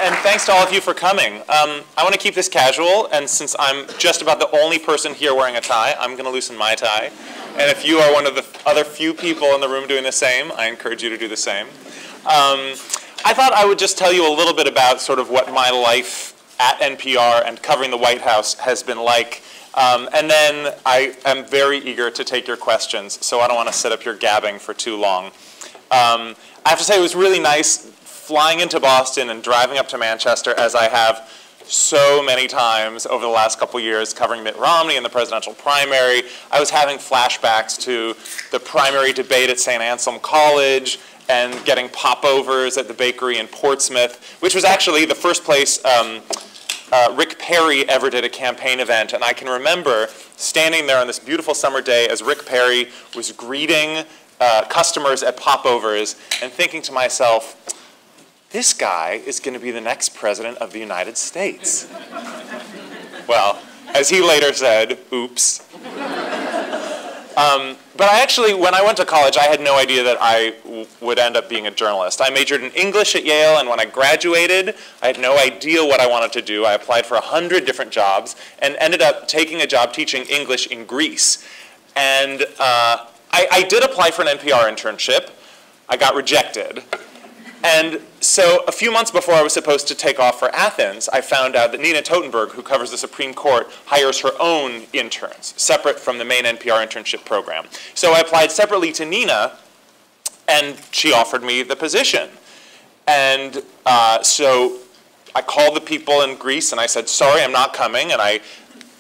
and thanks to all of you for coming. I want to keep this casual, and since I'm just about the only person here wearing a tie, I'm going to loosen my tie. And if you are one of the other few people in the room doing the same, I encourage you to do the same. I thought I would just tell you a little bit about sort of what my life at NPR and covering the White House has been like. And then I am very eager to take your questions, so I don't want to set up your gabbing for too long. I have to say it was really nice flying into Boston and driving up to Manchester, as I have so many times over the last couple years covering Mitt Romney and the presidential primary. I was having flashbacks to the primary debate at St. Anselm College and getting popovers at the bakery in Portsmouth, which was actually the first place Rick Perry ever did a campaign event. And I can remember standing there on this beautiful summer day as Rick Perry was greeting customers at popovers and thinking to myself, this guy is going to be the next president of the United States. Well, as he later said, oops. But I actually, when I went to college, I had no idea that I would end up being a journalist. I majored in English at Yale, and when I graduated, I had no idea what I wanted to do. I applied for 100 different jobs and ended up taking a job teaching English in Greece. And I did apply for an NPR internship. I got rejected. And so a few months before I was supposed to take off for Athens, I found out that Nina Totenberg, who covers the Supreme Court, hires her own interns, separate from the main NPR internship program. So I applied separately to Nina, and she offered me the position. And so I called the people in Greece, and I said, sorry, I'm not coming. And I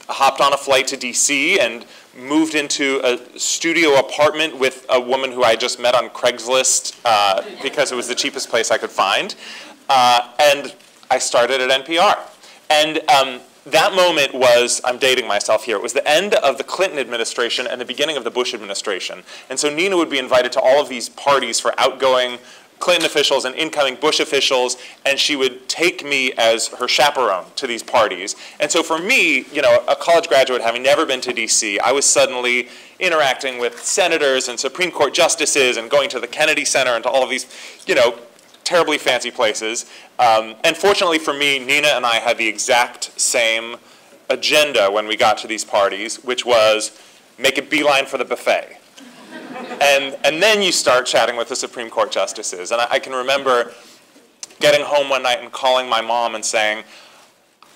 hopped on a flight to DC and moved into a studio apartment with a woman who I just met on Craigslist because it was the cheapest place I could find. And I started at NPR. And that moment was, I'm dating myself here, it was the end of the Clinton administration and the beginning of the Bush administration. And so Nina would be invited to all of these parties for outgoing Clinton officials and incoming Bush officials, and she would take me as her chaperone to these parties. And so for me, you know, a college graduate having never been to DC, I was suddenly interacting with senators and Supreme Court justices and going to the Kennedy Center and to all of these, you know, terribly fancy places. And fortunately for me, Nina and I had the exact same agenda when we got to these parties, which was make a beeline for the buffet. And then you start chatting with the Supreme Court justices. And I can remember getting home one night and calling my mom and saying,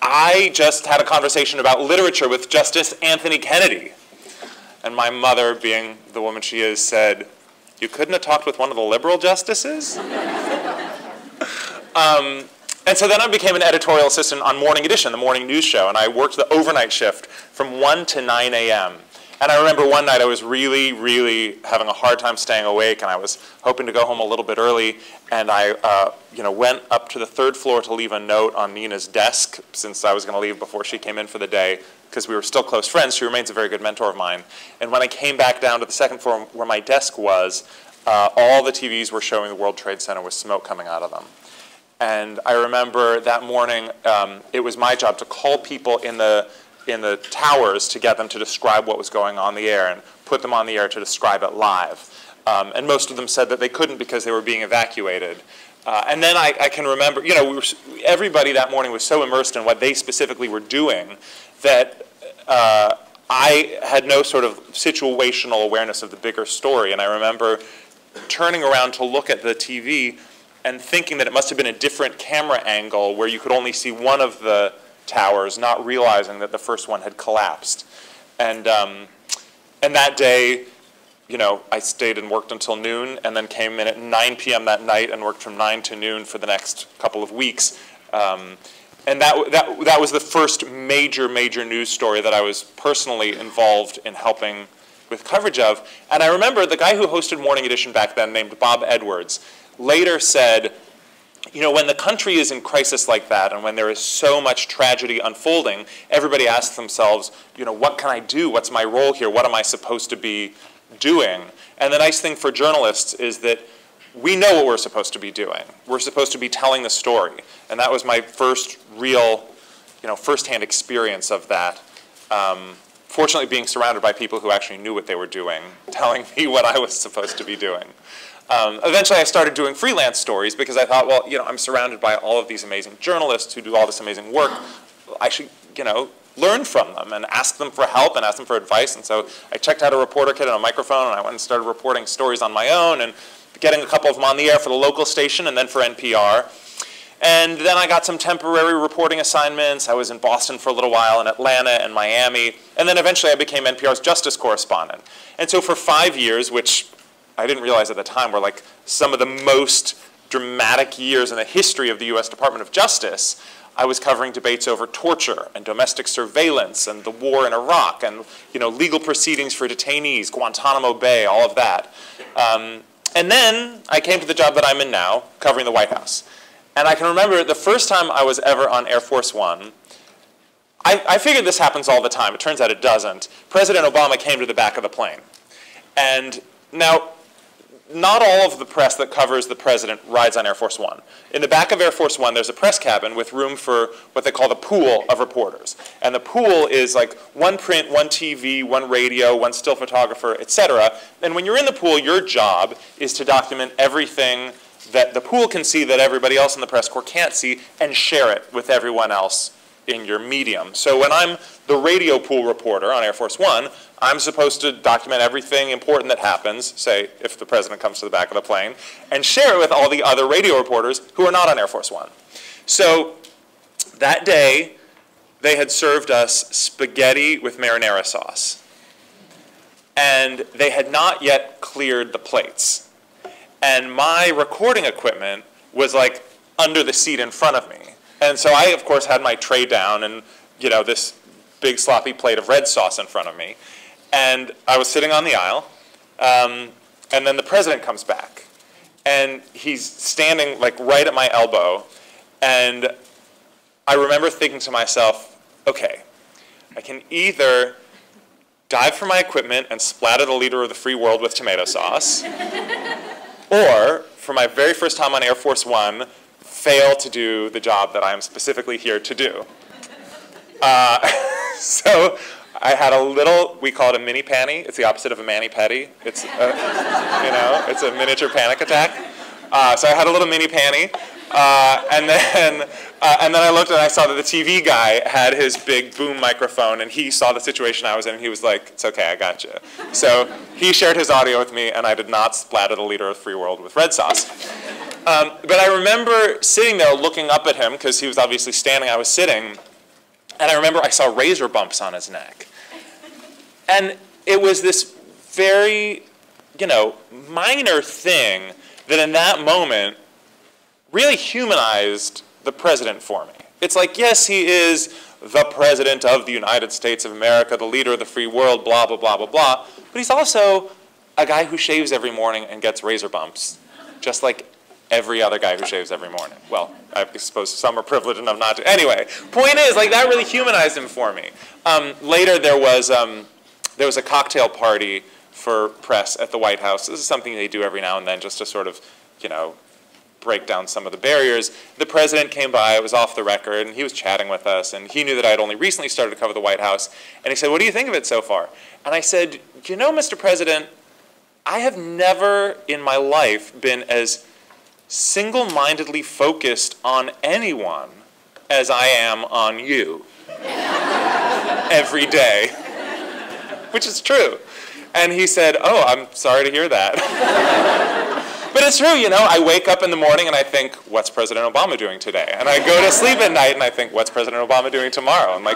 I just had a conversation about literature with Justice Anthony Kennedy. And my mother, being the woman she is, said, you couldn't have talked with one of the liberal justices? And so then I became an editorial assistant on Morning Edition, the morning news show, and I worked the overnight shift from 1 to 9 a.m. And I remember one night I was really, really having a hard time staying awake, and I was hoping to go home a little bit early, and I went up to the third floor to leave a note on Nina's desk, since I was going to leave before she came in for the day, because we were still close friends. She remains a very good mentor of mine. And when I came back down to the second floor where my desk was, all the TVs were showing the World Trade Center with smoke coming out of them. And I remember that morning, it was my job to call people in the towers to get them to describe what was going on in the air and put them on the air to describe it live. And most of them said that they couldn't because they were being evacuated. And then I can remember, you know, everybody that morning was so immersed in what they specifically were doing that I had no sort of situational awareness of the bigger story. And I remember turning around to look at the TV and thinking that it must have been a different camera angle where you could only see one of the towers, not realizing that the first one had collapsed. And that day, you know, I stayed and worked until noon, and then came in at 9 p.m. that night and worked from 9 to noon for the next couple of weeks. And that was the first major news story that I was personally involved in helping with coverage of. And I remember the guy who hosted Morning Edition back then, named Bob Edwards, later said, you know, when the country is in crisis like that and when there is so much tragedy unfolding, everybody asks themselves, you know, what can I do? What's my role here? What am I supposed to be doing? And the nice thing for journalists is that we know what we're supposed to be doing. We're supposed to be telling the story. And that was my first real, you know, firsthand experience of that. Fortunately, being surrounded by people who actually knew what they were doing, telling me what I was supposed to be doing. Eventually, I started doing freelance stories because I thought, well, I'm surrounded by all of these amazing journalists who do all this amazing work. I should, learn from them and ask them for help and ask them for advice. And so I checked out a reporter kit and a microphone, and I went and started reporting stories on my own and getting a couple of them on the air for the local station and then for NPR. And then I got some temporary reporting assignments. I was in Boston for a little while, in Atlanta and Miami. And then eventually I became NPR's justice correspondent. And so for 5 years, which I didn't realize at the time were like some of the most dramatic years in the history of the US Department of Justice, I was covering debates over torture and domestic surveillance and the war in Iraq and legal proceedings for detainees, Guantanamo Bay, all of that. And then I came to the job that I'm in now, covering the White House. And I can remember the first time I was ever on Air Force One, I figured this happens all the time. It turns out it doesn't. President Obama came to the back of the plane. And now, not all of the press that covers the president rides on Air Force One. In the back of Air Force One, there's a press cabin with room for what they call the pool of reporters. And the pool is like one print, one TV, one radio, one still photographer, etc. And when you're in the pool, your job is to document everything that the pool can see that everybody else in the press corps can't see and share it with everyone else in your medium. So when I'm the radio pool reporter on Air Force One, I'm supposed to document everything important that happens, say if the president comes to the back of the plane, and share it with all the other radio reporters who are not on Air Force One. So that day, they had served us spaghetti with marinara sauce. And they had not yet cleared the plates. And my recording equipment was like under the seat in front of me. And so I, of course, had my tray down and, this big sloppy plate of red sauce in front of me. And I was sitting on the aisle, and then the president comes back. And he's standing like right at my elbow. And I remember thinking to myself, okay, I can either dive for my equipment and splatter the leader of the free world with tomato sauce, or, for my very first time on Air Force One, fail to do the job that I'm specifically here to do. So I had a little, we call it a mini panty. It's the opposite of a mani-pedi. It's, it's a miniature panic attack. So I had a little mini panty. And then I looked and I saw that the TV guy had his big boom microphone, and he saw the situation I was in, and he was like, it's okay, I got you. So he shared his audio with me, and I did not splatter the leader of the free world with red sauce. But I remember sitting there looking up at him, because he was obviously standing, I was sitting, and I remember I saw razor bumps on his neck. And it was this very, minor thing that in that moment really humanized the president for me. It's like, yes, he is the president of the United States of America, the leader of the free world, blah, blah, blah, blah, blah. But he's also a guy who shaves every morning and gets razor bumps, just like every other guy who shaves every morning. Well, I suppose some are privileged enough not to. Anyway, point is, like, that really humanized him for me. Later, there was a cocktail party for press at the White House. This is something they do every now and then just to sort of, break down some of the barriers. The president came by, it was off the record, and he was chatting with us, and he knew that I had only recently started to cover the White House, and he said, what do you think of it so far? And I said, Mr. President, I have never in my life been as single-mindedly focused on anyone as I am on you every day, which is true. And he said, oh, I'm sorry to hear that. But it's true, I wake up in the morning and I think, what's President Obama doing today? And I go to sleep at night and I think, what's President Obama doing tomorrow? And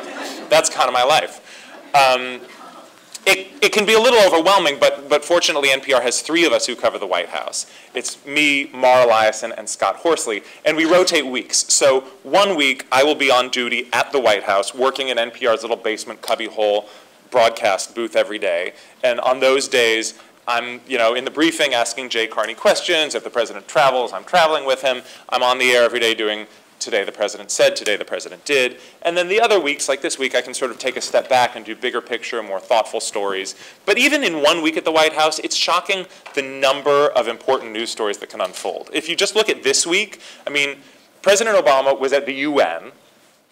that's kind of my life. It can be a little overwhelming, but fortunately NPR has 3 of us who cover the White House. It's me, Mara Eliason, and Scott Horsley, and we rotate weeks. So 1 week I will be on duty at the White House, working in NPR's little basement cubbyhole broadcast booth every day. And on those days, I'm, in the briefing asking Jay Carney questions. If the president travels, I'm traveling with him. I'm on the air every day doing today the president said, today the president did. And then the other weeks, like this week, I can sort of take a step back and do bigger picture, more thoughtful stories. But even in 1 week at the White House, it's shocking the number of important news stories that can unfold. If you just look at this week, President Obama was at the UN.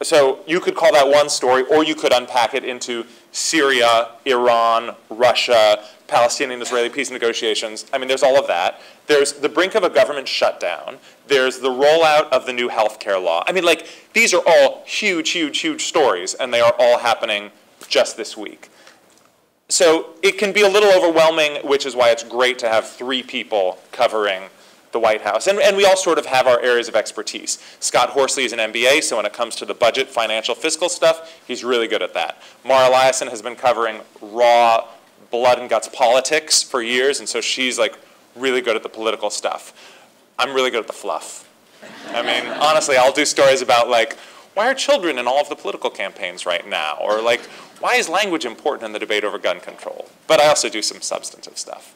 So you could call that one story, or you could unpack it into Syria, Iran, Russia, Palestinian-Israeli peace negotiations. I mean, there's all of that. There's the brink of a government shutdown. There's the rollout of the new healthcare law. I mean, like, these are all huge, huge, huge stories, and they are all happening just this week. So it can be a little overwhelming, which is why it's great to have 3 people covering the White House. And we all sort of have our areas of expertise. Scott Horsley is an MBA, so when it comes to the budget, financial, fiscal stuff, he's really good at that. Mara Eliason has been covering raw blood and guts politics for years, and so she's like really good at the political stuff. I'm really good at the fluff. I mean, honestly, I'll do stories about like, why are children in all of the political campaigns right now? Or like, why is language important in the debate over gun control? But I also do some substantive stuff.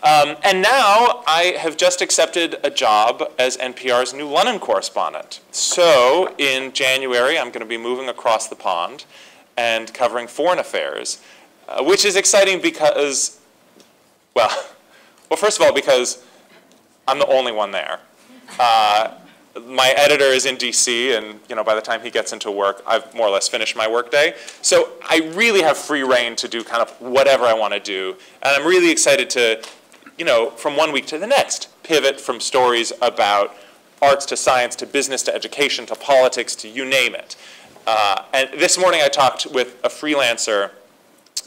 And now I have just accepted a job as NPR's new London correspondent. So in January, I'm going to be moving across the pond and covering foreign affairs, which is exciting because, well, first of all, because I'm the only one there. My editor is in DC, and by the time he gets into work, I've more or less finished my workday. So I really have free reign to do kind of whatever I want to do, and I'm really excited to, from one week to the next, pivot from stories about arts to science to business to education to politics to you name it. And this morning I talked with a freelancer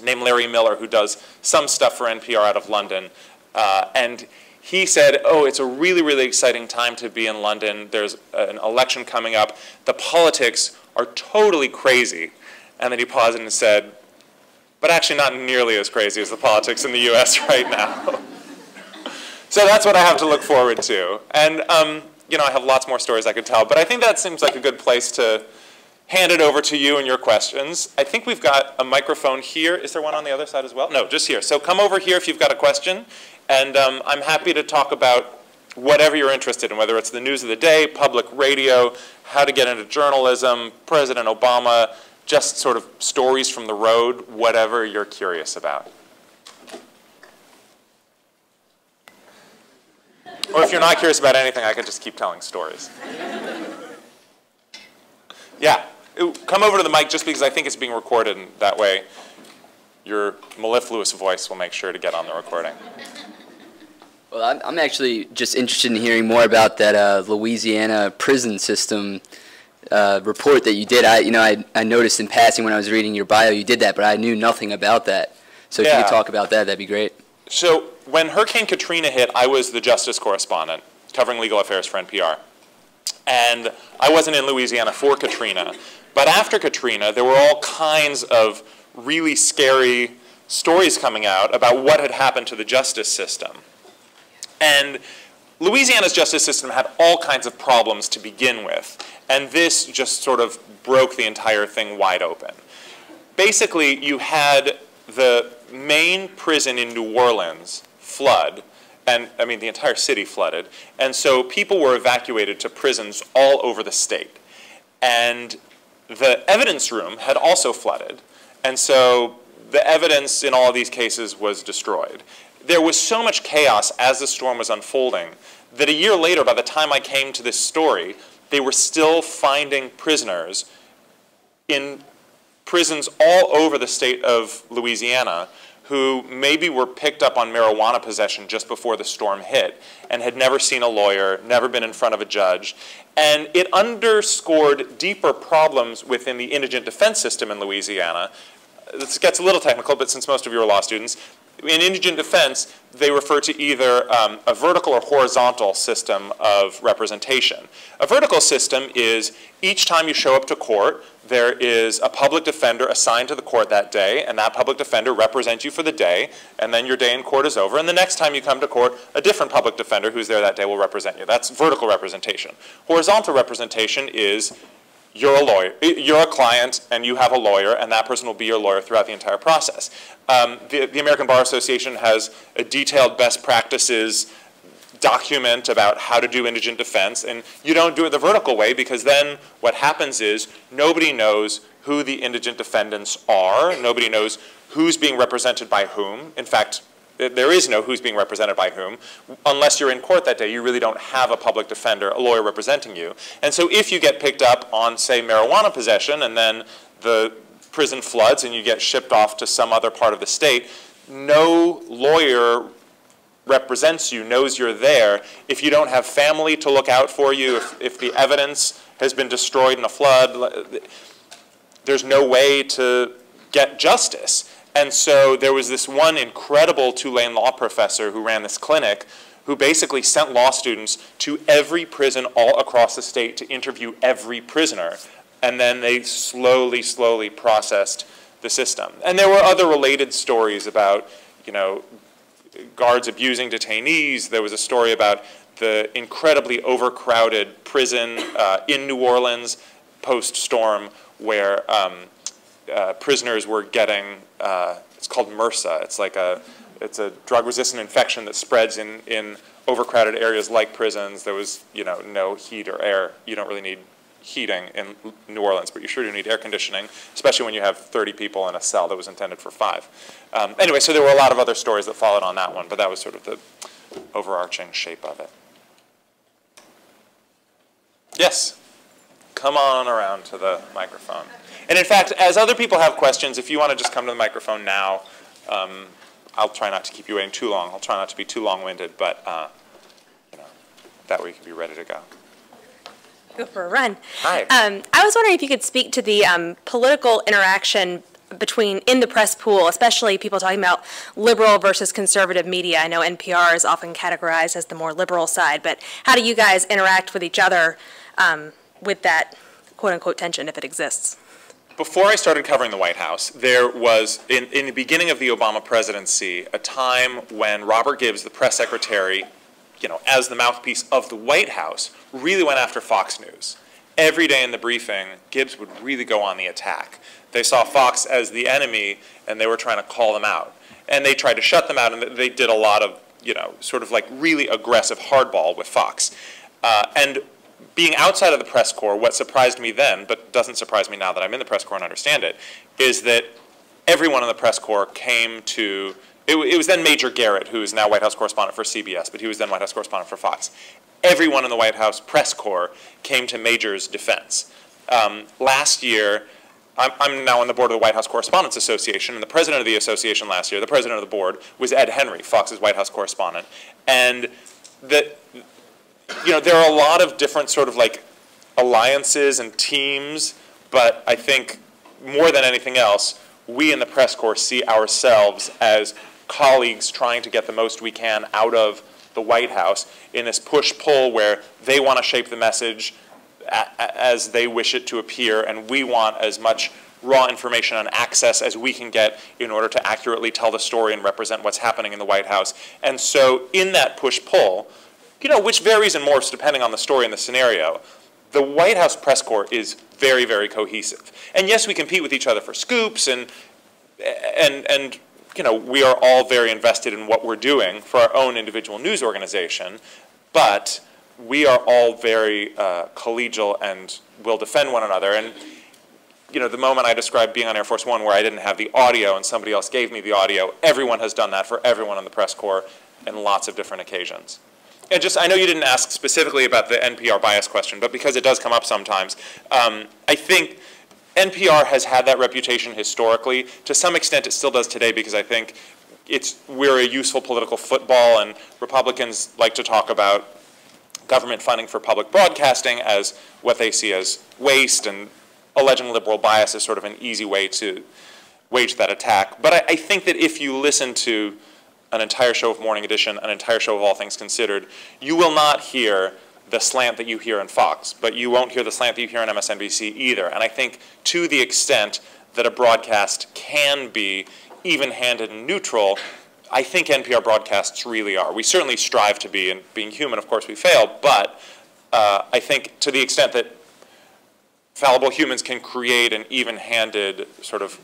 named Larry Miller who does some stuff for NPR out of London, and he said, oh, it's a really, really exciting time to be in London. There's an election coming up. The politics are totally crazy. And then he paused and said, but actually not nearly as crazy as the politics in the US right now. So that's what I have to look forward to. And I have lots more stories I could tell, but I think that seems like a good place to hand it over to you and your questions. I think we've got a microphone here. Is there one on the other side as well? No, just here. So come over here if you've got a question. And I'm happy to talk about whatever you're interested in, whether it's the news of the day, public radio, how to get into journalism, President Obama, just sort of stories from the road, whatever you're curious about. Or if you're not curious about anything, I can just keep telling stories. Yeah, come over to the mic just because I think it's being recorded, and that way your mellifluous voice will make sure to get on the recording. Well, I'm actually just interested in hearing more about that Louisiana prison system report that you did. I noticed in passing when I was reading your bio you did that, but I knew nothing about that. So if you could talk about that, that'd be great. So when Hurricane Katrina hit, I was the justice correspondent covering legal affairs for NPR. And I wasn't in Louisiana for Katrina. But after Katrina, there were all kinds of really scary stories coming out about what had happened to the justice system. And Louisiana's justice system had all kinds of problems to begin with, and this just sort of broke the entire thing wide open. Basically, you had the main prison in New Orleans flood, and I mean the entire city flooded, and so people were evacuated to prisons all over the state. And the evidence room had also flooded, and so the evidence in all of these cases was destroyed. There was so much chaos as the storm was unfolding that a year later, by the time I came to this story, they were still finding prisoners in prisons all over the state of Louisiana who maybe were picked up on marijuana possession just before the storm hit and had never seen a lawyer, never been in front of a judge. And it underscored deeper problems within the indigent defense system in Louisiana. This gets a little technical, but since most of you are law students, in indigent defense, they refer to either a vertical or horizontal system of representation. A vertical system is each time you show up to court, there is a public defender assigned to the court that day, and that public defender represents you for the day, and then your day in court is over, and the next time you come to court, a different public defender who's there that day will represent you. That's vertical representation. Horizontal representation is you're a lawyer, you're a client, and you have a lawyer, and that person will be your lawyer throughout the entire process. The American Bar Association has a detailed best practices document about how to do indigent defense, and you don't do it the vertical way because then what happens is nobody knows who the indigent defendants are, nobody knows who's being represented by whom. In fact, There is no who's being represented by whom. Unless you're in court that day, you really don't have a public defender, a lawyer representing you. And so if you get picked up on, say, marijuana possession, and then the prison floods and you get shipped off to some other part of the state, no lawyer represents you, knows you're there. If you don't have family to look out for you, if the evidence has been destroyed in a flood, there's no way to get justice. And so there was this one incredible Tulane law professor who ran this clinic who basically sent law students to every prison all across the state to interview every prisoner. And then they slowly, slowly processed the system. And there were other related stories about, you know, guards abusing detainees. There was a story about the incredibly overcrowded prison in New Orleans post-storm where prisoners were getting, it's called MRSA. It's a drug-resistant infection that spreads in overcrowded areas like prisons. There was, you know, no heat or air. You don't really need heating in New Orleans, but you sure do need air conditioning, especially when you have 30 people in a cell that was intended for 5. Anyway, so there were a lot of other stories that followed on that one, but that was sort of the overarching shape of it. Yes, come on around to the microphone. And in fact, as other people have questions, if you want to just come to the microphone now, I'll try not to keep you waiting too long. I'll try not to be too long-winded, but you know, that way you can be ready to go. Go for a run. Hi. I was wondering if you could speak to the political interaction in the press pool, especially people talking about liberal versus conservative media. I know NPR is often categorized as the more liberal side, but how do you guys interact with each other with that quote-unquote tension, if it exists? Before I started covering the White House, there was, in the beginning of the Obama presidency, a time when Robert Gibbs, the press secretary, you know, as the mouthpiece of the White House, really went after Fox News. Every day in the briefing, Gibbs would really go on the attack. They saw Fox as the enemy, and they were trying to call them out. And they tried to shut them out, and they did a lot of, you know, sort of like really aggressive hardball with Fox. And being outside of the press corps, what surprised me then, but doesn't surprise me now that I'm in the press corps and understand it, is that everyone in the press corps came to, it was then Major Garrett, who is now White House correspondent for CBS, but he was then White House correspondent for Fox. Everyone in the White House press corps came to Major's defense. Last year, I'm now on the board of the White House Correspondents Association, and the president of the association last year, the president of the board, was Ed Henry, Fox's White House correspondent. And you know, there are a lot of different sort of like alliances and teams, but I think more than anything else, we in the press corps see ourselves as colleagues trying to get the most we can out of the White House in this push-pull where they want to shape the message as they wish it to appear, and we want as much raw information and access as we can get in order to accurately tell the story and represent what's happening in the White House. And so in that push-pull, you know, which varies and morphs depending on the story and the scenario, the White House press corps is very, very cohesive. And yes, we compete with each other for scoops, and you know, we are all very invested in what we're doing for our own individual news organization, but we are all very collegial and will defend one another. And you know, the moment I described being on Air Force One where I didn't have the audio and somebody else gave me the audio, everyone has done that for everyone in the press corps in lots of different occasions. And just, I know you didn't ask specifically about the NPR bias question, but because it does come up sometimes, I think NPR has had that reputation historically. To some extent, it still does today because I think we're a useful political football, and Republicans like to talk about government funding for public broadcasting as what they see as waste, and alleging liberal bias is sort of an easy way to wage that attack. But I think that if you listen to an entire show of Morning Edition, an entire show of All Things Considered, you will not hear the slant that you hear in Fox, but you won't hear the slant that you hear on MSNBC either. And I think to the extent that a broadcast can be even-handed and neutral, I think NPR broadcasts really are. We certainly strive to be, and being human, of course, we fail, but I think to the extent that fallible humans can create an even-handed sort of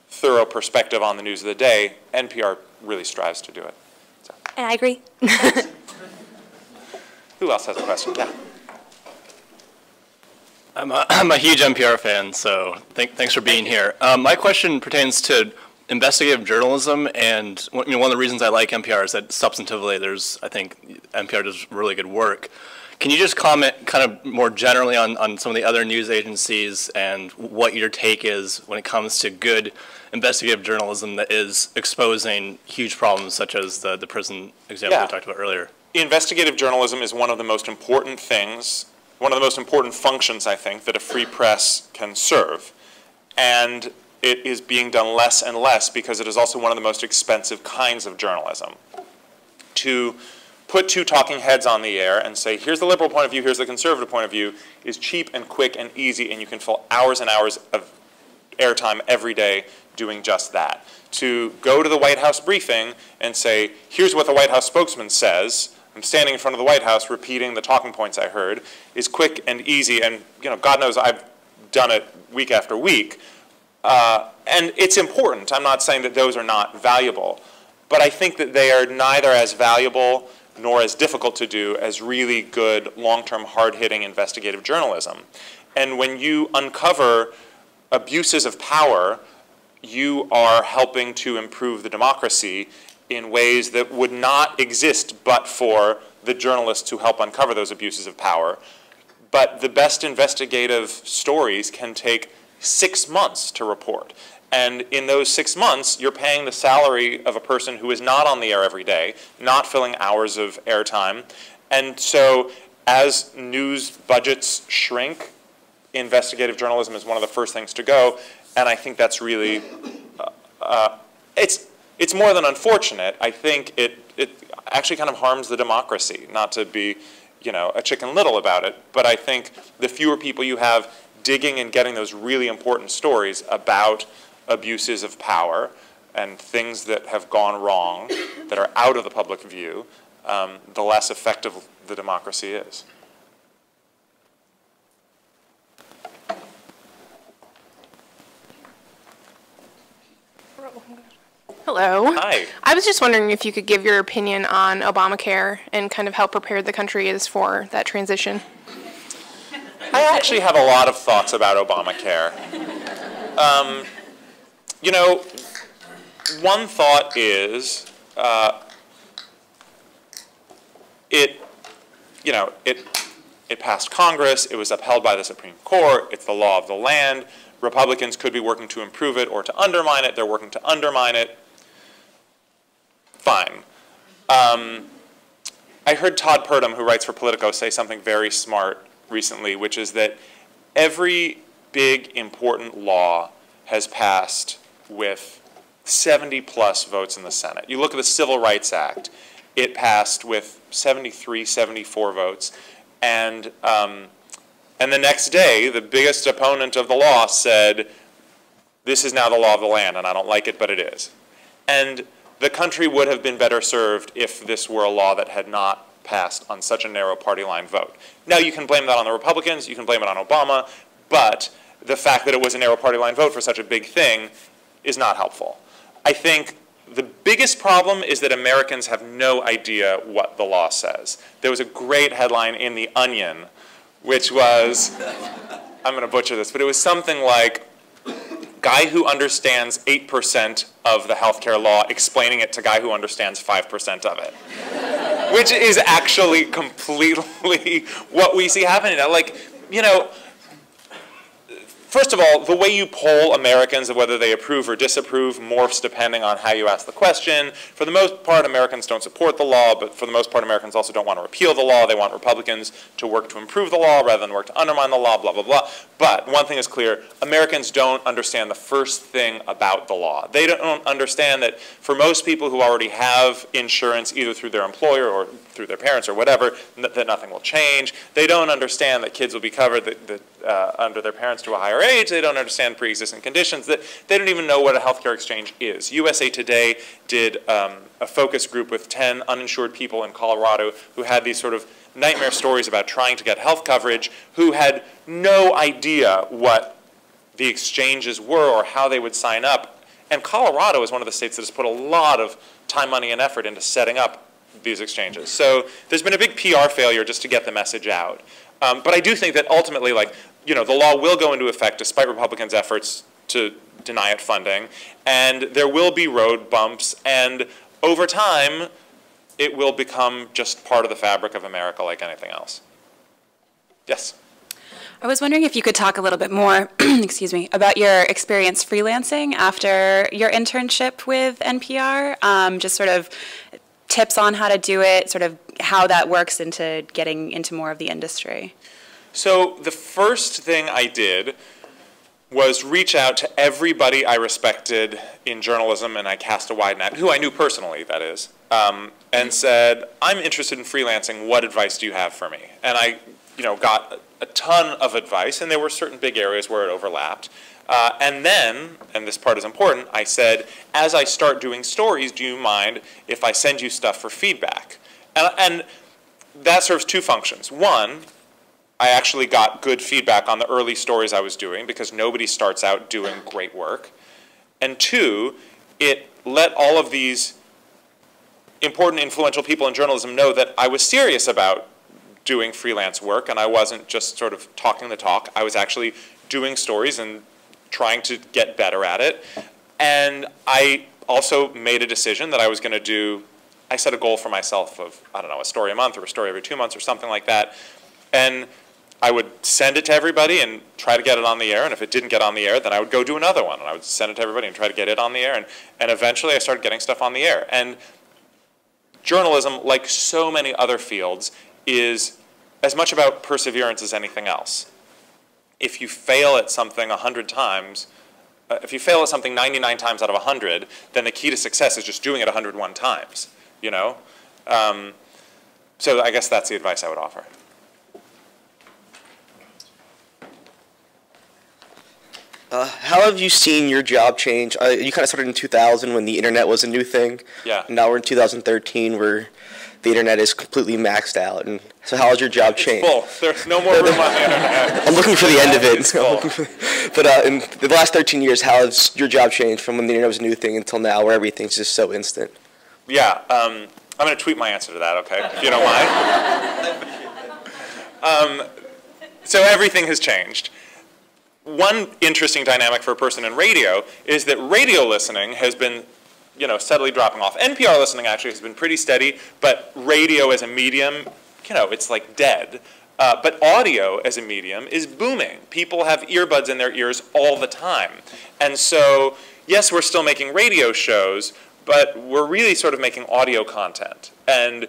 thorough perspective on the news of the day, NPR really strives to do it. So. And I agree. Who else has a question? Yeah. I'm a huge NPR fan, so thanks for being here. My question pertains to investigative journalism, and one of the reasons I like NPR is that substantively I think NPR does really good work. Can you just comment kind of more generally on some of the other news agencies and what your take is when it comes to good investigative journalism that is exposing huge problems such as the prison example we talked about earlier? Investigative journalism is one of the most important things, one of the most important functions, I think, that a free press can serve. And it is being done less and less because it is also one of the most expensive kinds of journalism. To put two talking heads on the air and say, here's the liberal point of view, here's the conservative point of view, is cheap and quick and easy, and you can fill hours and hours of airtime every day doing just that. To go to the White House briefing and say, here's what the White House spokesman says, I'm standing in front of the White House repeating the talking points I heard, is quick and easy, and God knows I've done it week after week. And it's important. I'm not saying that those are not valuable, but I think that they are neither as valuable nor as difficult to do as really good, long-term, hard-hitting investigative journalism. And when you uncover abuses of power, you are helping to improve the democracy in ways that would not exist but for the journalists who help uncover those abuses of power. But the best investigative stories can take 6 months to report. And in those 6 months, you're paying the salary of a person who is not on the air every day, not filling hours of airtime. And so as news budgets shrink, investigative journalism is one of the first things to go. And I think that's really, it's more than unfortunate. I think it actually kind of harms the democracy, not to be a Chicken Little about it. But I think the fewer people you have digging and getting those really important stories about abuses of power and things that have gone wrong that are out of the public view, the less effective the democracy is. Hello. Hi. I was just wondering if you could give your opinion on Obamacare and kind of how prepared the country is for that transition. I actually have a lot of thoughts about Obamacare. One thought is it passed Congress, it was upheld by the Supreme Court, it's the law of the land. Republicans could be working to improve it or to undermine it. They're working to undermine it. Fine. I heard Todd Purdom, who writes for Politico, say something very smart recently, which is that every big, important law has passed with 70-plus votes in the Senate. You look at the Civil Rights Act, it passed with 73, 74 votes, and the next day, the biggest opponent of the law said, this is now the law of the land, and I don't like it, but it is. And the country would have been better served if this were a law that had not passed on such a narrow party line vote. Now, you can blame that on the Republicans, you can blame it on Obama, but the fact that it was a narrow party line vote for such a big thing is not helpful. I think the biggest problem is that Americans have no idea what the law says. There was a great headline in The Onion, which was, I'm going to butcher this, but it was something like, guy who understands 8% of the healthcare law explaining it to guy who understands 5% of it. Which is actually completely what we see happening now. Like, first of all, the way you poll Americans of whether they approve or disapprove morphs depending on how you ask the question. For the most part, Americans don't support the law, but for the most part, Americans also don't want to repeal the law. They want Republicans to work to improve the law rather than work to undermine the law, blah, blah, blah. But one thing is clear, Americans don't understand the first thing about the law. They don't understand that for most people who already have insurance, either through their employer or through their parents or whatever, that nothing will change. They don't understand that kids will be covered under their parents to a higher age. They don't understand pre-existing conditions. That they don't even know what a healthcare exchange is. USA Today did a focus group with 10 uninsured people in Colorado who had these sort of nightmare stories about trying to get health coverage, who had no idea what the exchanges were or how they would sign up. And Colorado is one of the states that has put a lot of time, money, and effort into setting up these exchanges. So there's been a big PR failure just to get the message out. But I do think that ultimately, the law will go into effect despite Republicans' efforts to deny it funding, and there will be road bumps, and over time, it will become just part of the fabric of America like anything else. Yes? I was wondering if you could talk a little bit more, excuse me, about your experience freelancing after your internship with NPR, just sort of tips on how to do it, sort of how that works into getting into more of the industry. So the first thing I did was reach out to everybody I respected in journalism, and I cast a wide net, who I knew personally, that is, and said, I'm interested in freelancing, what advice do you have for me? And I got a ton of advice, and there were certain big areas where it overlapped. And then, and this part is important, I said, as I start doing stories, do you mind if I send you stuff for feedback? And that serves two functions. One, I actually got good feedback on the early stories I was doing because nobody starts out doing great work. And two, it let all of these important, influential people in journalism know that I was serious about doing freelance work, and I wasn't just sort of talking the talk. I was actually doing stories and trying to get better at it. And I also made a decision that I was going to do, I set a goal for myself of, I don't know, a story a month or a story every 2 months or something like that. And I would send it to everybody and try to get it on the air, and if it didn't get on the air, then I would go do another one, and I would send it to everybody and try to get it on the air, and eventually I started getting stuff on the air. And journalism, like so many other fields, is as much about perseverance as anything else. If you fail at something 100 times, if you fail at something 99 times out of 100, then the key to success is just doing it 101 times, you know? So I guess that's the advice I would offer. How have you seen your job change? You kind of started in 2000 when the internet was a new thing. Yeah. And now we're in 2013 where the internet is completely maxed out. And so how has your job changed? It's full. There's no more room on the internet. I'm looking for the end of it. It's full. But in the last 13 years, how has your job changed from when the internet was a new thing until now where everything's just so instant? Yeah. I'm going to tweet my answer to that, okay, if you don't mind. So everything has changed. One interesting dynamic for a person in radio is that radio listening has been steadily dropping off. NPR listening actually has been pretty steady, but radio as a medium, it's like dead. But audio as a medium is booming. People have earbuds in their ears all the time. And so, yes, we're still making radio shows, but we're really sort of making audio content. And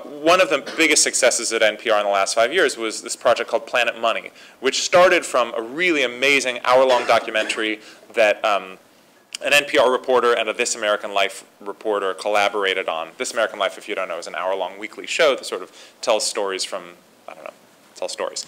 one of the biggest successes at NPR in the last 5 years was this project called Planet Money, which started from a really amazing hour-long documentary that an NPR reporter and a This American Life reporter collaborated on. This American Life, if you don't know, is an hour-long weekly show that sort of tells stories from, tells stories.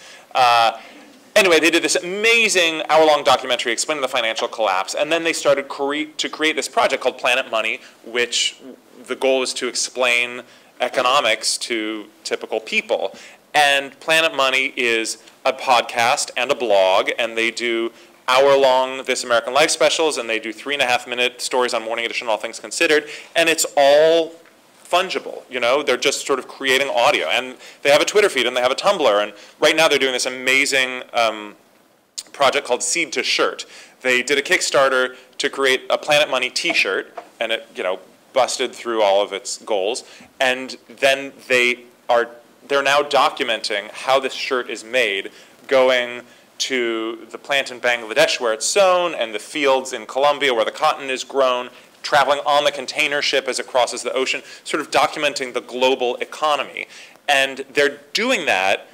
Anyway, they did this amazing hour-long documentary explaining the financial collapse, and then they started to create this project called Planet Money, which the goal is to explain economics to typical people. And Planet Money is a podcast and a blog, and they do hour-long This American Life specials, and they do 3.5-minute stories on Morning Edition, All Things Considered, and it's all fungible, They're just sort of creating audio. And they have a Twitter feed, and they have a Tumblr, and right now they're doing this amazing project called Seed to Shirt. They did a Kickstarter to create a Planet Money t-shirt, and it, busted through all of its goals, and then they're now documenting how this shirt is made, going to the plant in Bangladesh where it's sown, and the fields in Colombia where the cotton is grown, traveling on the container ship as it crosses the ocean, sort of documenting the global economy. And they're doing that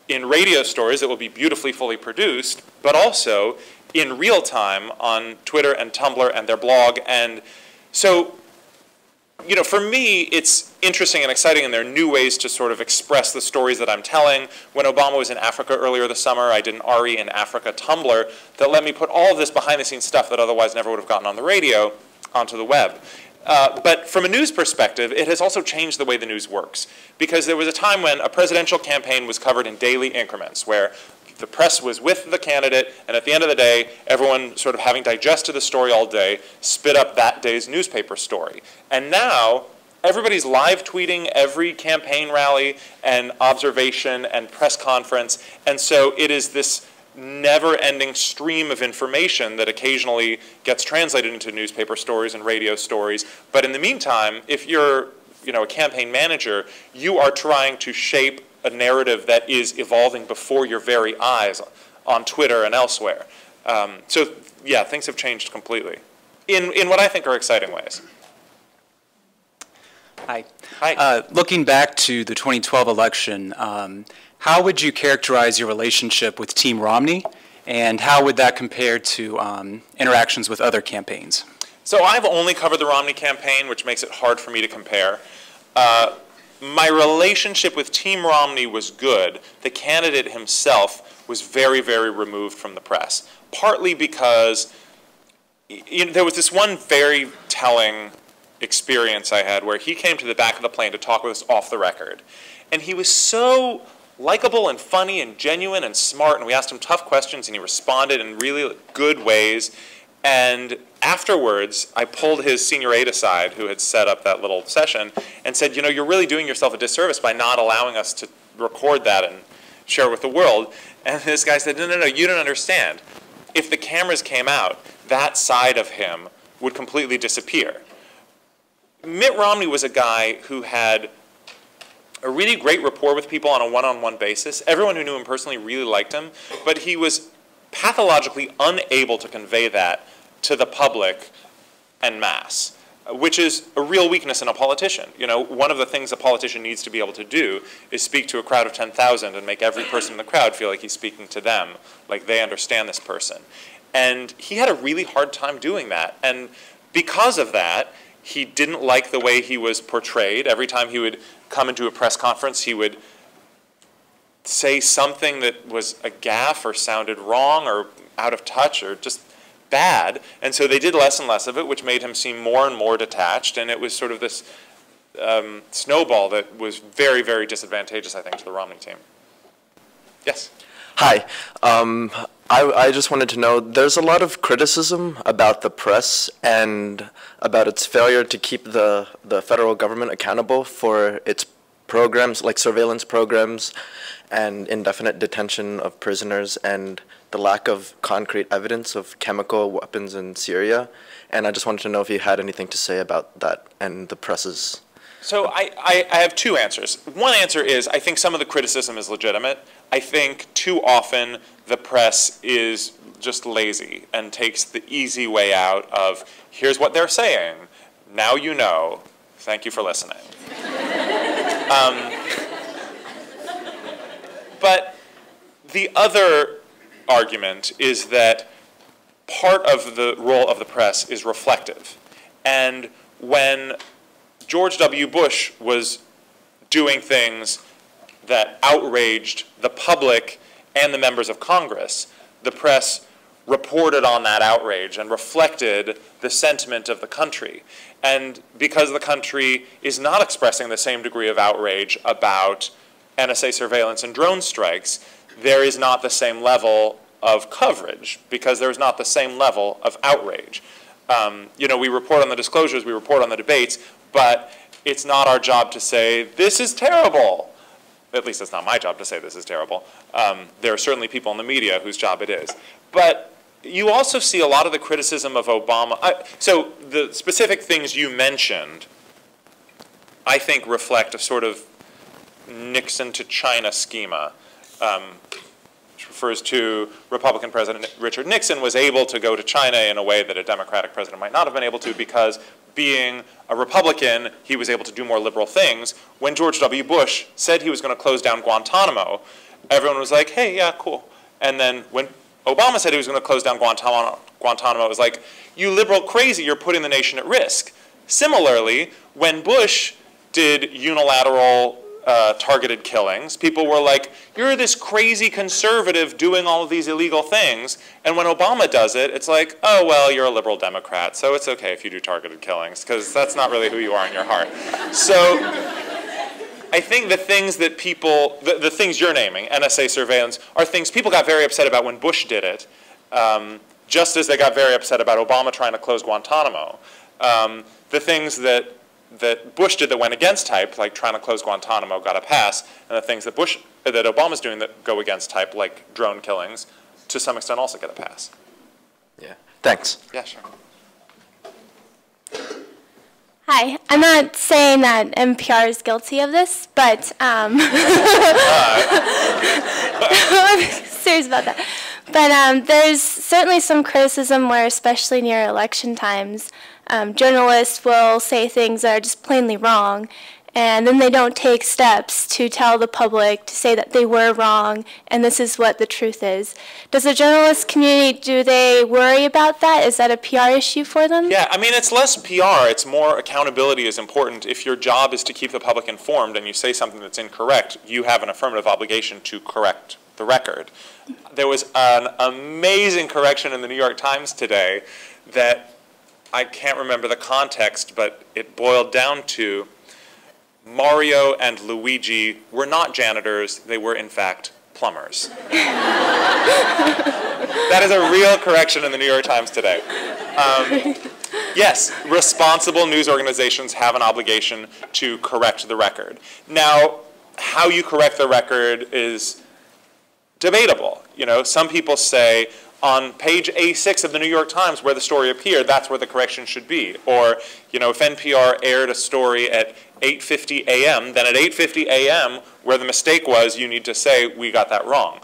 in radio stories that will be beautifully fully produced, but also in real time on Twitter and Tumblr and their blog. And so, for me, it's interesting and exciting, and there are new ways to sort of express the stories that I'm telling. When Obama was in Africa earlier this summer, I did an Ari in Africa Tumblr that let me put all of this behind-the-scenes stuff that otherwise never would have gotten on the radio onto the web. But from a news perspective, it has also changed the way the news works. Because there was a time when a presidential campaign was covered in daily increments, where the press was with the candidate, and at the end of the day, everyone sort of having digested the story all day, spit up that day's newspaper story. And now, everybody's live tweeting every campaign rally and observation and press conference, and so it is this never-ending stream of information that occasionally gets translated into newspaper stories and radio stories. But in the meantime, if you're a campaign manager, you are trying to shape a narrative that is evolving before your very eyes on Twitter and elsewhere. So yeah, things have changed completely in what I think are exciting ways. Hi. Hi. Looking back to the 2012 election, how would you characterize your relationship with Team Romney, and how would that compare to interactions with other campaigns? So I've only covered the Romney campaign, which makes it hard for me to compare. My relationship with Team Romney was good. The candidate himself was very, very removed from the press, partly because there was this one very telling experience I had where he came to the back of the plane to talk with us off the record. And he was so likable and funny and genuine and smart, and we asked him tough questions and he responded in really good ways. And afterwards, I pulled his senior aide aside, who had set up that little session, and said, you're really doing yourself a disservice by not allowing us to record that and share it with the world. And this guy said, no, you don't understand. If the cameras came out, that side of him would completely disappear. Mitt Romney was a guy who had a really great rapport with people on a one-on-one basis. Everyone who knew him personally really liked him, but he was pathologically unable to convey that to the public en masse, which is a real weakness in a politician. One of the things a politician needs to be able to do is speak to a crowd of 10,000 and make every person in the crowd feel like he's speaking to them, like they understand this person. And he had a really hard time doing that. And because of that, he didn't like the way he was portrayed. Every time he would come into a press conference, he would say something that was a gaffe or sounded wrong or out of touch or just bad. And so they did less and less of it, which made him seem more and more detached. And it was sort of this snowball that was very, very disadvantageous, I think, to the Romney team. Yes? Hi. I just wanted to know, there's a lot of criticism about the press and about its failure to keep the federal government accountable for its programs, like surveillance programs and indefinite detention of prisoners and the lack of concrete evidence of chemical weapons in Syria. And I just wanted to know if you had anything to say about that and the press's. So I have two answers. One answer is I think some of the criticism is legitimate. I think too often the press is just lazy and takes the easy way out of, here's what they're saying, now you know, thank you for listening. But the other argument is that part of the role of the press is reflective. And when George W. Bush was doing things that outraged the public and the members of Congress, the press reported on that outrage and reflected the sentiment of the country. And because the country is not expressing the same degree of outrage about NSA surveillance and drone strikes, there is not the same level of coverage because there's not the same level of outrage. We report on the disclosures, we report on the debates, but it's not our job to say, this is terrible. At least it's not my job to say this is terrible. There are certainly people in the media whose job it is. But you also see a lot of the criticism of Obama. So the specific things you mentioned, I think, reflect a sort of Nixon to China schema, which refers to Republican President Richard Nixon was able to go to China in a way that a Democratic president might not have been able to because being a Republican, he was able to do more liberal things. When George W. Bush said he was going to close down Guantanamo, everyone was like, hey, yeah, cool. And then when Obama said he was going to close down Guantanamo, it was like, you liberal crazy, you're putting the nation at risk. Similarly, when Bush did unilateral targeted killings, people were like, you're this crazy conservative doing all of these illegal things. And when Obama does it, it's like, oh, well, you're a liberal Democrat, so it's okay if you do targeted killings, because that's not really who you are in your heart. So I think the things that people, the things you're naming, NSA surveillance, are things people got very upset about when Bush did it, just as they got very upset about Obama trying to close Guantanamo. The things that Bush did that went against type, like trying to close Guantanamo, got a pass, and the things that Obama's doing that go against type, like drone killings, to some extent, also get a pass. Yeah. Thanks. Yeah, sure. Hi, I'm not saying that NPR is guilty of this, but I'm serious about that. But there's certainly some criticism where, especially near election times, journalists will say things that are just plainly wrong, and then they don't take steps to tell the public to say that they were wrong and this is what the truth is. Does the journalist community, do they worry about that? Is that a PR issue for them? Yeah, I mean, it's less PR. It's more accountability is important. If your job is to keep the public informed and you say something that's incorrect, you have an affirmative obligation to correct the record. There was an amazing correction in the New York Times today that I can't remember the context, but it boiled down to Mario and Luigi were not janitors, they were in fact plumbers. That is a real correction in the New York Times today. Yes, responsible news organizations have an obligation to correct the record. Now, how you correct the record is debatable. You know, some people say on page A6 of the New York Times where the story appeared, that's where the correction should be. Or, you know, if NPR aired a story at 8:50 a.m., then at 8:50 a.m., where the mistake was, you need to say, we got that wrong.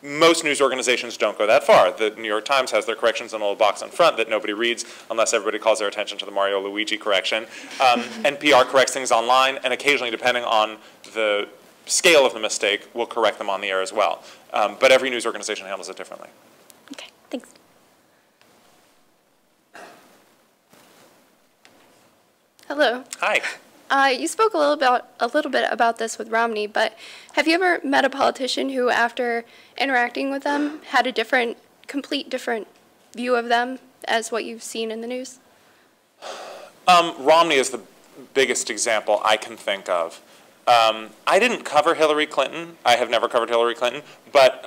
Most news organizations don't go that far. The New York Times has their corrections in a little box on front that nobody reads unless everybody calls their attention to the Mario Luigi correction. NPR corrects things online, and occasionally, depending on the scale of the mistake, will correct them on the air as well. But every news organization handles it differently. Okay, thanks. Hello. Hi. You spoke a little bit about this with Romney, but have you ever met a politician who, after interacting with them, had a complete different view of them as what you've seen in the news? Romney is the biggest example I can think of. I didn't cover Hillary Clinton. I have never covered Hillary Clinton, but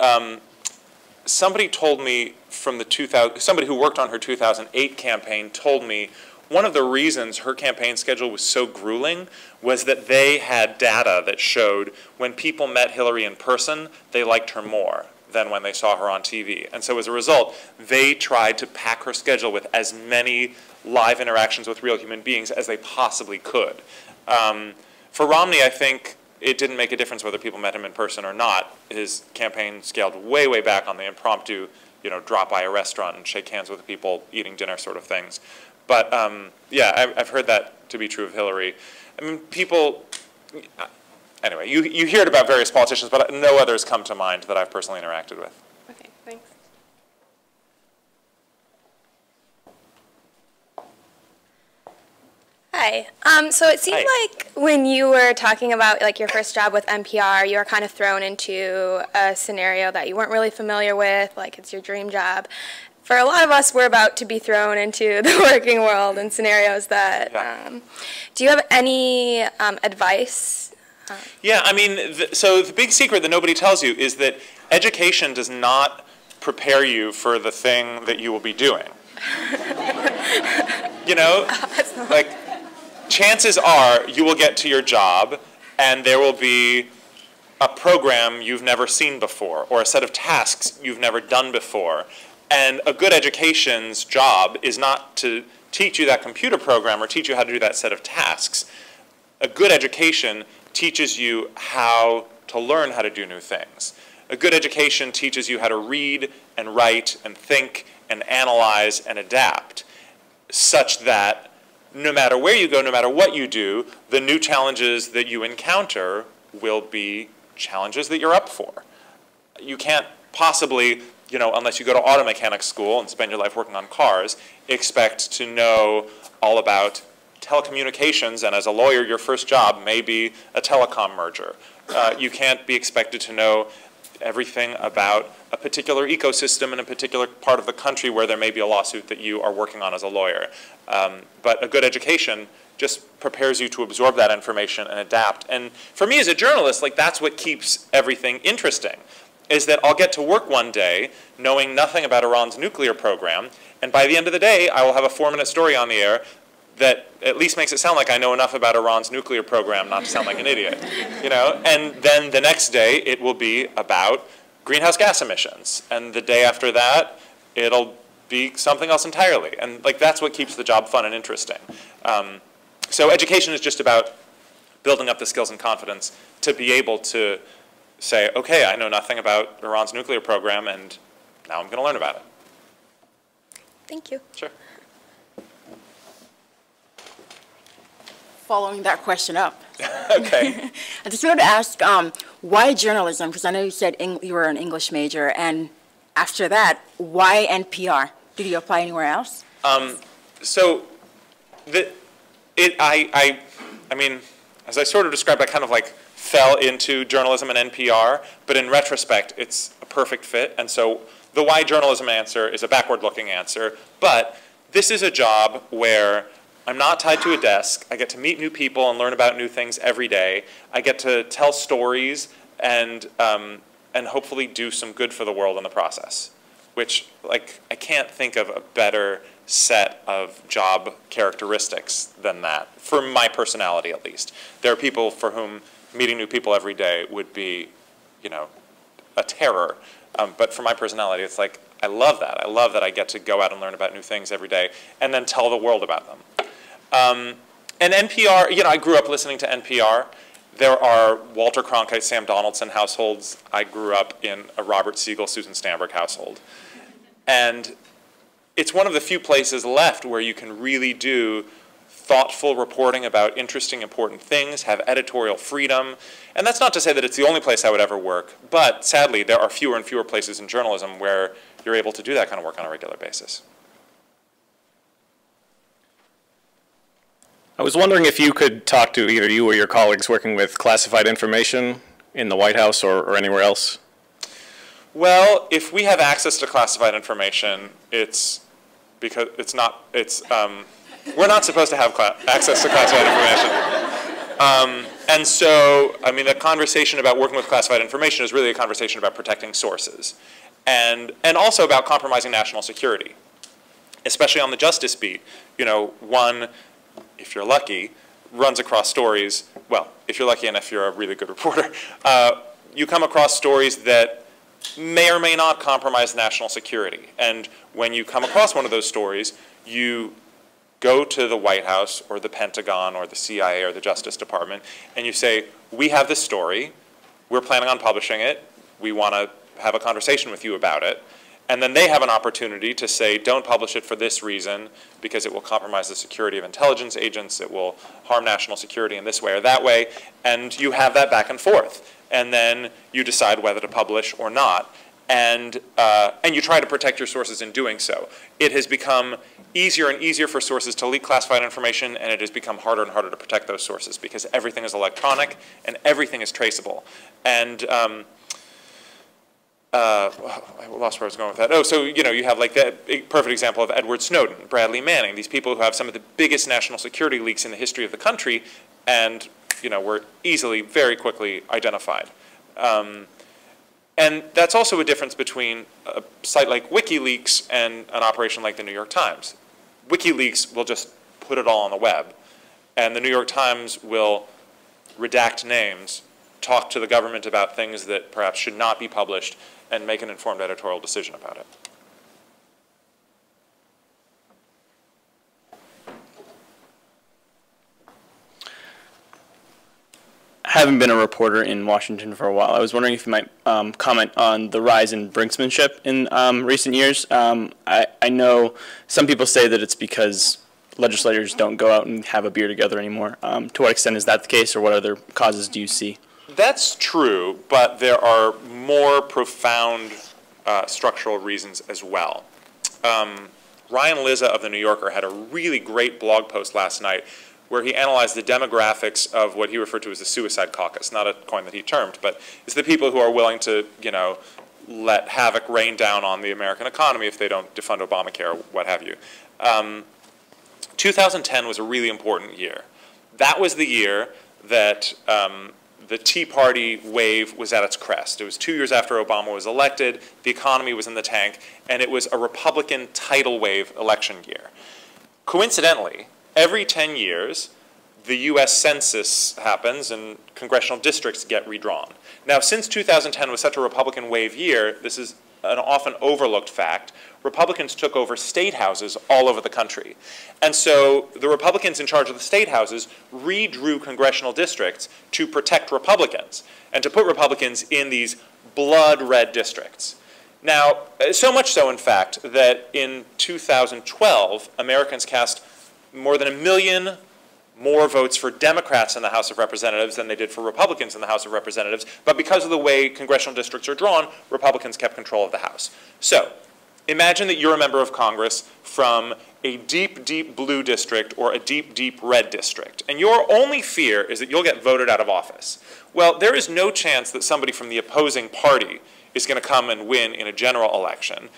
somebody told me from the somebody who worked on her 2008 campaign told me one of the reasons her campaign schedule was so grueling was that they had data that showed when people met Hillary in person, they liked her more than when they saw her on TV. And so as a result, they tried to pack her schedule with as many live interactions with real human beings as they possibly could. For Romney, I think it didn't make a difference whether people met him in person or not. His campaign scaled way, way back on the impromptu, you know, drop by a restaurant and shake hands with the people eating dinner sort of things. But yeah, I've heard that to be true of Hillary. I mean, people, anyway, you hear it about various politicians, but no others come to mind that I've personally interacted with. Okay, thanks. Hi. So it seemed like when you were talking about like your first job with NPR, you were kind of thrown into a scenario that you weren't really familiar with, like it's your dream job. For a lot of us, we're about to be thrown into the working world in scenarios that, do you have any advice? Yeah, I mean, so the big secret that nobody tells you is that education does not prepare you for the thing that you will be doing. You know, like, chances are you will get to your job and there will be a program you've never seen before or a set of tasks you've never done before. And a good education's job is not to teach you that computer program or teach you how to do that set of tasks. A good education teaches you how to learn how to do new things. A good education teaches you how to read and write and think and analyze and adapt, such that no matter where you go, no matter what you do, the new challenges that you encounter will be challenges that you're up for. You can't possibly, you know, unless you go to auto mechanic school and spend your life working on cars, expect to know all about telecommunications, and as a lawyer, your first job may be a telecom merger. You can't be expected to know everything about a particular ecosystem in a particular part of the country where there may be a lawsuit that you are working on as a lawyer. But a good education just prepares you to absorb that information and adapt. And for me as a journalist, like, that's what keeps everything interesting, is that I'll get to work one day knowing nothing about Iran's nuclear program, and by the end of the day, I will have a 4-minute story on the air that at least makes it sound like I know enough about Iran's nuclear program not to sound like an idiot, you know? And then the next day, it will be about greenhouse gas emissions. And the day after that, it'll be something else entirely. And like that's what keeps the job fun and interesting. So education is just about building up the skills and confidence to be able to say, okay, I know nothing about Iran's nuclear program, and now I'm going to learn about it. Thank you. Sure. Following that question up. Okay. I just wanted to ask, why journalism? Because I know you said you were an English major, and after that, why NPR? Did you apply anywhere else? So, I mean, as I sort of described, I kind of like fell into journalism and NPR, but in retrospect, it's a perfect fit. And so the why journalism answer is a backward-looking answer, but this is a job where I'm not tied to a desk. I get to meet new people and learn about new things every day. I get to tell stories and hopefully do some good for the world in the process, which like I can't think of a better set of job characteristics than that, for my personality at least. There are people for whom meeting new people every day would be, you know, a terror. But for my personality, it's like, I love that. I love that I get to go out and learn about new things every day and then tell the world about them. And NPR, you know, I grew up listening to NPR. There are Walter Cronkite, Sam Donaldson households. I grew up in a Robert Siegel, Susan Stamberg household. And it's one of the few places left where you can really do thoughtful reporting about interesting, important things, have editorial freedom. And that's not to say that it's the only place I would ever work, but sadly, there are fewer and fewer places in journalism where you're able to do that kind of work on a regular basis. I was wondering if you could talk to either you or your colleagues working with classified information in the White House or anywhere else. Well, if we have access to classified information, it's because we're not supposed to have access to classified information. And so, I mean, the conversation about working with classified information is really a conversation about protecting sources and also about compromising national security, especially on the justice beat. You know, one, if you're lucky, runs across stories, well, if you're lucky and if you're a really good reporter, you come across stories that may or may not compromise national security. And when you come across one of those stories, you go to the White House or the Pentagon or the CIA or the Justice Department and you say, we have this story, we're planning on publishing it, we want to have a conversation with you about it. And then they have an opportunity to say, don't publish it for this reason because it will compromise the security of intelligence agents, it will harm national security in this way or that way, and you have that back and forth. And then you decide whether to publish or not. And you try to protect your sources in doing so. It has become easier and easier for sources to leak classified information, and it has become harder and harder to protect those sources because everything is electronic and everything is traceable. And I lost where I was going with that. Oh, so you know, you have like that perfect example of Edward Snowden, Bradley Manning, these people who have some of the biggest national security leaks in the history of the country, and you know, were easily, very quickly identified. And that's also a difference between a site like WikiLeaks and an operation like the New York Times. WikiLeaks will just put it all on the web, and the New York Times will redact names, talk to the government about things that perhaps should not be published, and make an informed editorial decision about it. Having been a reporter in Washington for a while, I was wondering if you might comment on the rise in brinksmanship in recent years. I know some people say that it's because legislators don't go out and have a beer together anymore. To what extent is that the case, or what other causes do you see? That's true, but there are more profound structural reasons as well. Ryan Lizza of The New Yorker had a really great blog post last night where he analyzed the demographics of what he referred to as the suicide caucus, not a coin that he termed, but it's the people who are willing to, you know, let havoc rain down on the American economy if they don't defund Obamacare or what have you. 2010 was a really important year. That was the year that the Tea Party wave was at its crest. It was 2 years after Obama was elected, the economy was in the tank, and it was a Republican tidal wave election year. Coincidentally, every 10 years, the US Census happens and congressional districts get redrawn. Now, since 2010 was such a Republican wave year, this is an often overlooked fact, Republicans took over state houses all over the country. And so the Republicans in charge of the state houses redrew congressional districts to protect Republicans and to put Republicans in these blood red districts. Now, so much so, in fact, that in 2012, Americans cast more than 1 million more votes for Democrats in the House of Representatives than they did for Republicans in the House of Representatives. But because of the way congressional districts are drawn, Republicans kept control of the House. So imagine that you're a member of Congress from a deep, deep blue district or a deep, deep red district. And your only fear is that you'll get voted out of office. Well, there is no chance that somebody from the opposing party is going to come and win in a general election.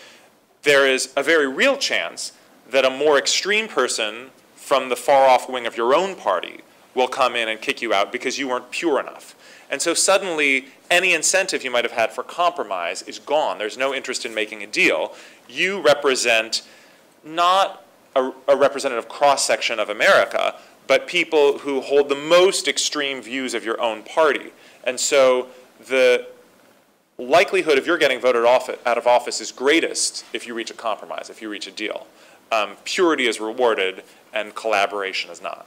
There is a very real chance that a more extreme person from the far-off wing of your own party will come in and kick you out because you weren't pure enough. And so suddenly, any incentive you might have had for compromise is gone. There's no interest in making a deal. You represent not a representative cross-section of America, but people who hold the most extreme views of your own party. And so the likelihood of your getting voted out of office is greatest if you reach a compromise, if you reach a deal. Purity is rewarded, and collaboration is not.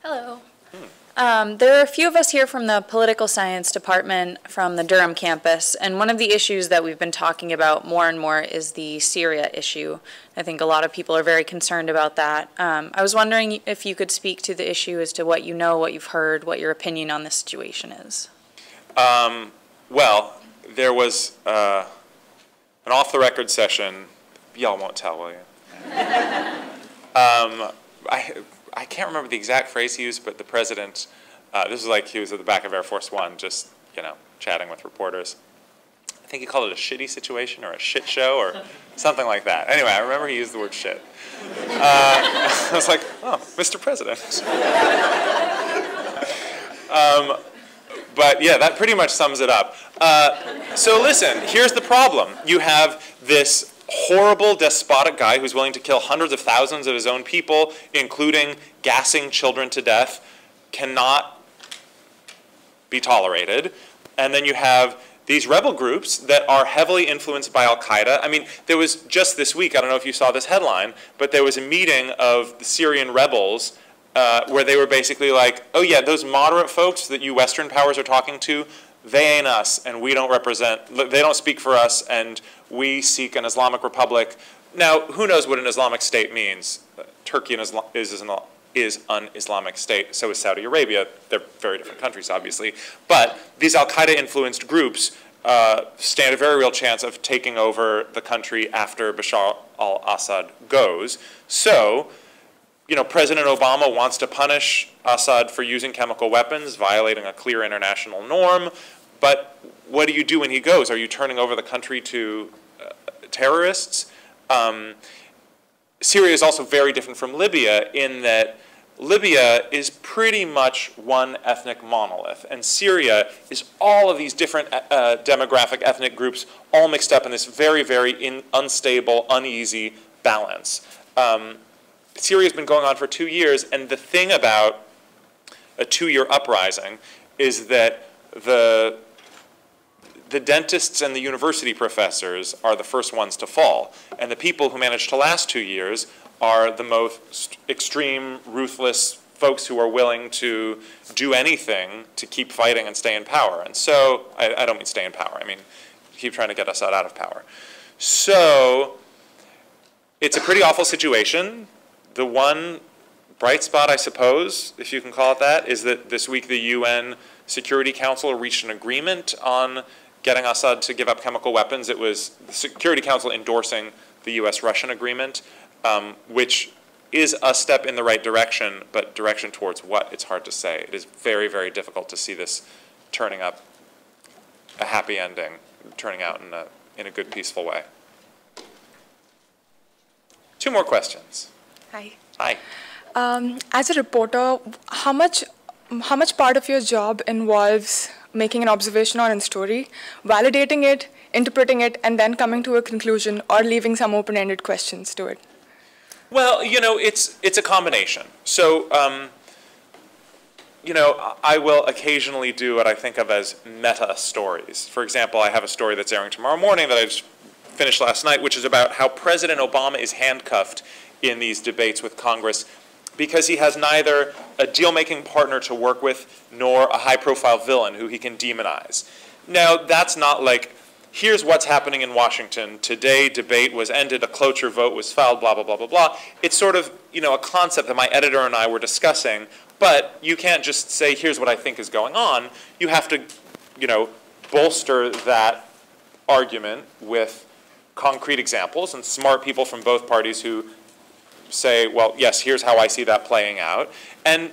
Hello. There are a few of us here from the political science department from the Durham campus, and one of the issues that we've been talking about more and more is the Syria issue. I think a lot of people are very concerned about that. I was wondering if you could speak to the issue as to what you know, what you've heard, what your opinion on this situation is. Well, there was an off-the-record session. Y'all won't tell, will you? I can't remember the exact phrase he used, but the president, this was like he was at the back of Air Force One, just, chatting with reporters. I think he called it a shitty situation or a shit show or something like that. Anyway, I remember he used the word shit. I was like, oh, Mr. President. But yeah, that pretty much sums it up. So listen, here's the problem. You have this horrible, despotic guy who's willing to kill hundreds of thousands of his own people, including gassing children to death, cannot be tolerated. And then you have these rebel groups that are heavily influenced by al-Qaeda. I mean, there was just this week, I don't know if you saw this headline, but there was a meeting of the Syrian rebels where they were basically like, oh yeah, those moderate folks that you Western powers are talking to, they ain't us, and we don't represent, they don't speak for us, and we seek an Islamic Republic. Now, who knows what an Islamic State means? Turkey is an Islamic state, so is Saudi Arabia. They're very different countries, obviously. But these al-Qaeda-influenced groups stand a very real chance of taking over the country after Bashar al-Assad goes. So, President Obama wants to punish Assad for using chemical weapons, violating a clear international norm. But what do you do when he goes? Are you turning over the country to terrorists? Syria is also very different from Libya in that Libya is pretty much one ethnic monolith, and Syria is all of these different demographic ethnic groups all mixed up in this very, very unstable, uneasy balance. Syria's been going on for 2 years, and the thing about a 2-year uprising is that the dentists and the university professors are the first ones to fall. And the people who managed to last 2 years are the most extreme, ruthless folks who are willing to do anything to keep fighting and stay in power. And so, I don't mean stay in power, I mean keep trying to get Assad out of power. So, it's a pretty awful situation. The one bright spot, I suppose, if you can call it that, is that this week the UN Security Council reached an agreement on getting Assad to give up chemical weapons. It was the Security Council endorsing the US-Russian agreement, which is a step in the right direction, but direction towards what, it's hard to say. It is very, very difficult to see this turning up a happy ending, turning out in a good, peaceful way. 2 more questions. Hi. Hi. As a reporter, how much part of your job involves making an observation on a story, validating it, interpreting it, and then coming to a conclusion or leaving some open-ended questions to it? Well, you know, it's a combination. So, you know, I will occasionally do what I think of as meta stories. For example, I have a story that's airing tomorrow morning that I just finished last night, which is about how President Obama is handcuffed in these debates with Congress because he has neither a deal-making partner to work with nor a high-profile villain who he can demonize. Now, that's not like, here's what's happening in Washington. Today, debate was ended, a cloture vote was filed, blah, blah, blah, blah, blah. It's sort of, you know, a concept that my editor and I were discussing, but you can't just say, here's what I think is going on. You have to, you know, bolster that argument with concrete examples and smart people from both parties who say, well, yes, here's how I see that playing out. And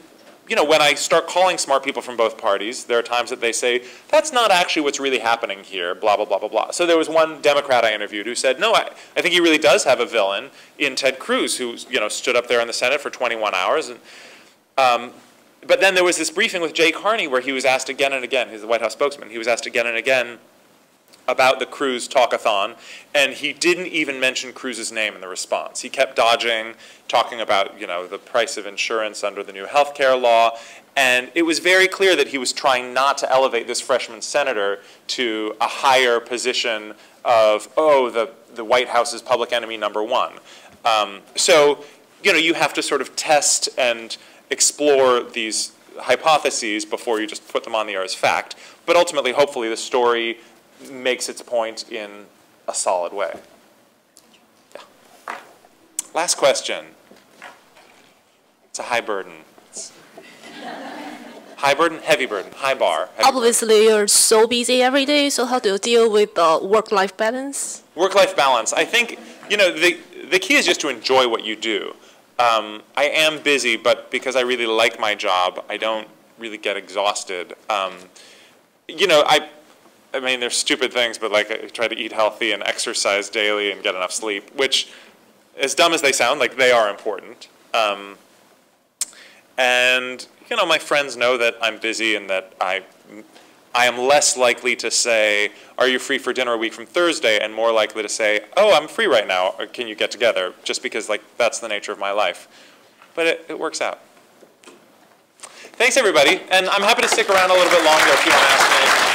you know, when I start calling smart people from both parties, there are times that they say, that's not actually what's really happening here, blah, blah, blah, blah, blah. So there was one Democrat I interviewed who said, no, I think he really does have a villain in Ted Cruz, who, you know, stood up there in the Senate for 21 hours. And, but then there was this briefing with Jay Carney where he was asked again and again, he's the White House spokesman, he was asked again and again about the Cruz talkathon, and he didn't even mention Cruz's name in the response. He kept dodging, talking about, you know, the price of insurance under the new health care law, and it was very clear that he was trying not to elevate this freshman senator to a higher position of, oh, the White House's public enemy #1. So, you know, you have to sort of test and explore these hypotheses before you just put them on the air as fact, but ultimately, hopefully, the story makes its point in a solid way. Yeah. Last question. It's a high burden. High burden, heavy burden, high bar. Obviously, you're so busy every day, so how do you deal with the work-life balance? Work-life balance. I think, you know, the key is just to enjoy what you do. I am busy, but because I really like my job, I don't really get exhausted. You know, I mean, there's stupid things, but like I try to eat healthy and exercise daily and get enough sleep, which, as dumb as they sound, like they are important. And, you know, my friends know that I'm busy and that I am less likely to say, are you free for dinner a week from Thursday? And more likely to say, oh, I'm free right now. Or can you get together? Just because, like, that's the nature of my life. But it works out. Thanks, everybody. And I'm happy to stick around a little bit longer if you want to ask me.